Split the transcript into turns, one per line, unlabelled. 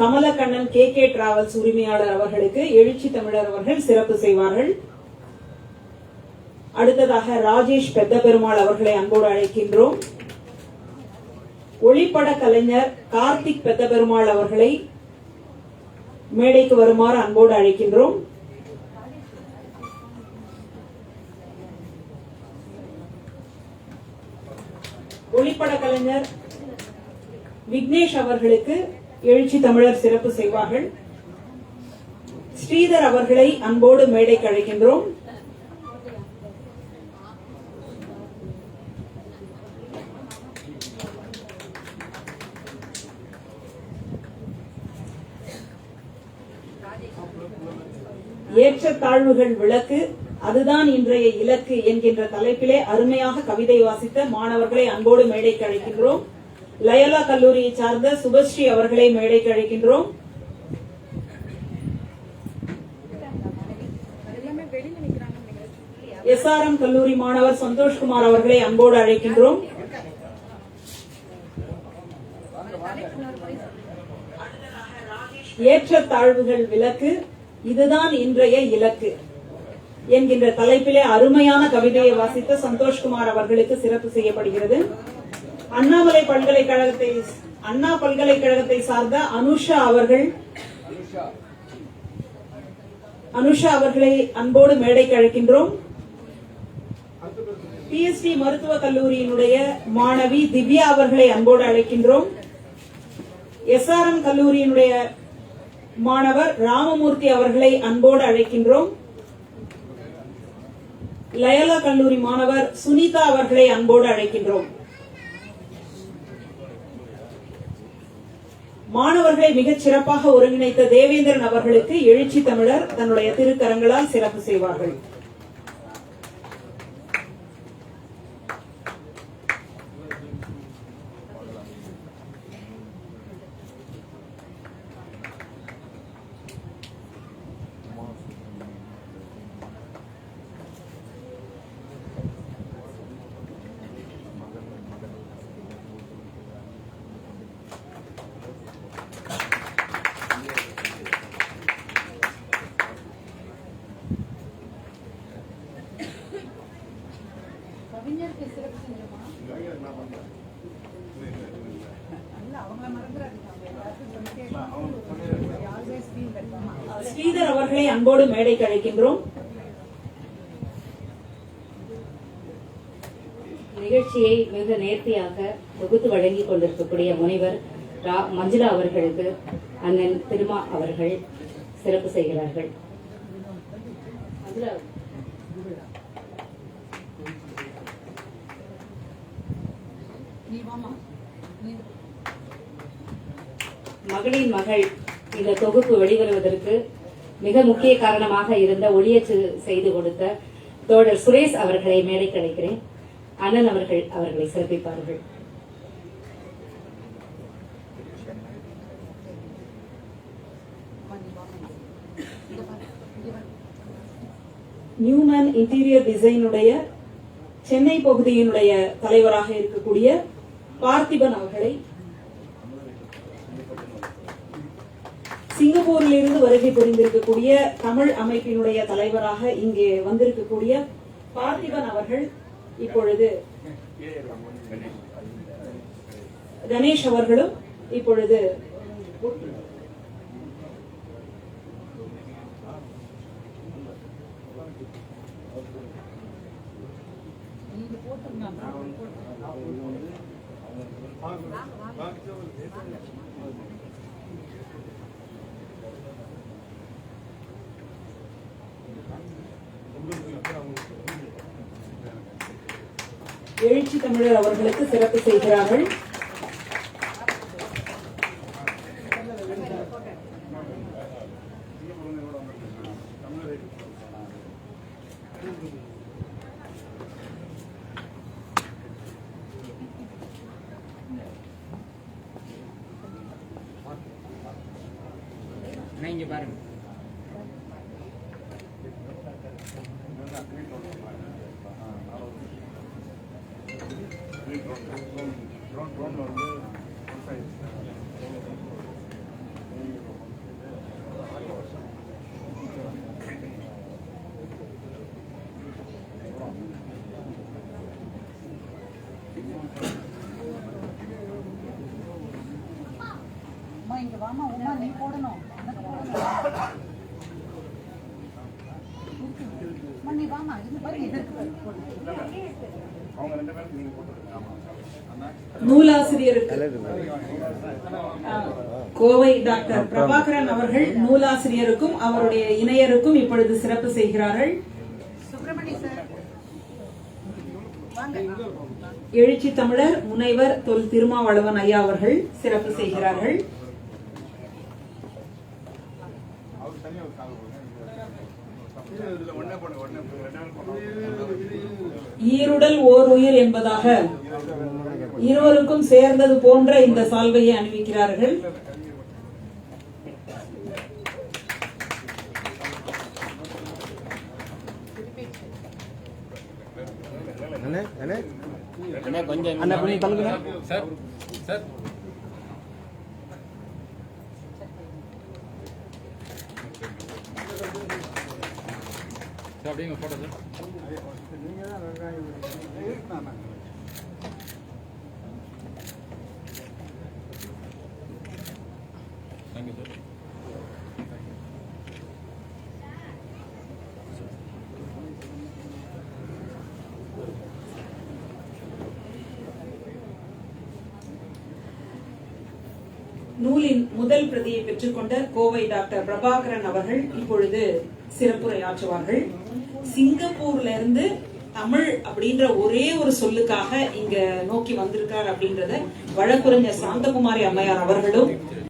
Kamalakannan KK travels உரிமையாளர் அவர்களுக்கு எழுச்சி தமிழர் அவர்கள் சிறப்பு செய்வார்கள். அடுத்ததாக ராஜேஷ் பெத்த பெருமாள் அவர்களை அன்போடு அழைக்கின்றோம். ஒளிப்பட கலைஞர் கார்த்திக் பெத்த பெருமாள் அவர்களை மேடைக்கு வருமாறு அன்போடு அழைக்கின்றோம். ஒளிப்பட கலைஞர் விக்னேஷ் அவர்களுக்கு எழுச்சி தமிழர் சிறப்பு செய்வார்கள். ஸ்ரீதர் அவர்களை அன்போடு மேடைக்கு அழைக்கின்றோம். ஏற்றத்தாழ்வுகள் விளக்கு அதுதான் இன்றைய இலக்கு என்கின்ற தலைப்பிலே அருமையாக கவிதை வாசித்த மாணவர்களை அன்போடு மேடைக்கு அழைக்கின்றோம். லயோலா கல்லூரியை சார்ந்த சுபஸ்ரீ அவர்களை மேடைக்கு அழைக்கின்றோம். SRM கல்லூரி மாணவர் சந்தோஷ்குமார் அவர்களை அன்போடு அழைக்கின்றோம். ஏற்றத்தாழ்வுகள் விலக்கு இதுதான் இன்றைய இலக்கு என்கின்ற தலைப்பிலே அருமையான கவிதையை வாசித்த சந்தோஷ்குமார் அவர்களுக்கு சிறப்பு செய்யப்படுகிறது. அண்ணா பல்கலைக்கழகத்தை சார்ந்த அனுஷா அவர்களை அன்போடு மேடைக்கு அழைக்கின்றோம். PST மருத்துவக் கல்லூரியினுடைய மாணவி திவ்யா அவர்களை அன்போடு அழைக்கின்றோம். SRM கல்லூரியினுடைய மாணவர் ராமமூர்த்தி அவர்களை அன்போடு அழைக்கின்றோம். லயோலா கல்லூரி மாணவர் சுனிதா அவர்களை அன்போடு அழைக்கின்றோம். மாணவர்களை மிகச் சிறப்பாக ஒருங்கிணைத்த தேவேந்திரன் அவர்களுக்கு எழுச்சி தமிழர் தன்னுடைய திருக்கரங்களால் சிறப்பு செய்வார்கள். ஸ்ரீதர் அவர்களை அன்போடு மேடைக்கு அழைக்கின்றோம்.
நிகழ்ச்சியை மிக நேர்த்தியாக தொகுத்து வழங்கிக் கொண்டிருக்கக்கூடிய முனைவர் மஞ்சுளா அவர்களுக்கு அண்ணன் திருமா அவர்கள் சிறப்பு செய்கிறார்கள். மகளின் மகள் இந்த தொகுப்பு வெளிவருவதற்கு மிக முக்கிய காரணமாக இருந்த ஒளியச்சு செய்து கொடுத்த தோழர் சுரேஷ் அவர்களை மேடைக்கு அழைக்கிறேன். அண்ணன் அவர்களை சிறப்பிப்பார்கள்.
நியூமன் இன்டீரியர் டிசைனுடைய சென்னை பகுதியினுடைய தலைவராக இருக்கக்கூடிய பார்த்திபன் அவர்களை, சிங்கப்பூரில் இருந்து வருகை புரிந்திருக்கக்கூடிய தமிழ் அமைப்பினுடைய தலைவராக இங்கே வந்திருக்கக்கூடிய பார்த்திபன் அவர்கள் இப்பொழுது கணேஷ் அவர்களும் இப்பொழுது எழுச்சி தமிழர் அவர்களுக்கு சிறப்பு செய்கிறார்கள்.
இங்க பாருங்க. ட்ரோன் வந்து இங்க வாமா உமா நீ போடணும் எனக்கு போடணும் அம்மா, நீ வாமா இது பாரு இது இருக்கு பாரு போடு
அவங்க ரெண்டு பேரும் நீங்க போட்டுருங்க. ஆமா
நூலாசிரியருக்கு கோவை டாக்டர் பிரபாகரன் அவர்கள் நூலாசிரியருக்கும் அவருடைய இணையருக்கும் இப்பொழுது சிறப்பு செய்கிறார்கள்.
சுப்பிரமணி சார் வாங்க
எழுச்சி தமிழர் முனைவர் தொல் திருமாவளவன் ஐயா அவர்கள் சிறப்பு செய்கிறார்கள்.
அவர் தனியா ஒரு கால் போடுங்க. இதுல ஒண்ணே போடுங்க, ஒண்ணே போடுங்க.
ஈருடல் ஓர் உயிர் என்பதாக இருவருக்கும் சேர்ந்தது போன்ற இந்த சால்வையை அணிவிக்கிறார்கள்.
அப்படிங்க போட்டோ சார். Thank you sir.
நூலின் முதல் பிரதியை பெற்றுக்கொண்ட கோவை டாக்டர் பிரபாகரன் அவர்கள் இப்பொழுது சிறப்புரையாற்றுவார்கள். சிங்கப்பூர்ல இருந்து தமிழ் அப்படின்ற ஒரே ஒரு சொல்லுக்காக இங்க நோக்கி வந்திருக்கார் அப்படின்றத வழக்குரைஞர் சாந்தகுமாரி அம்மையார் அவர்களும்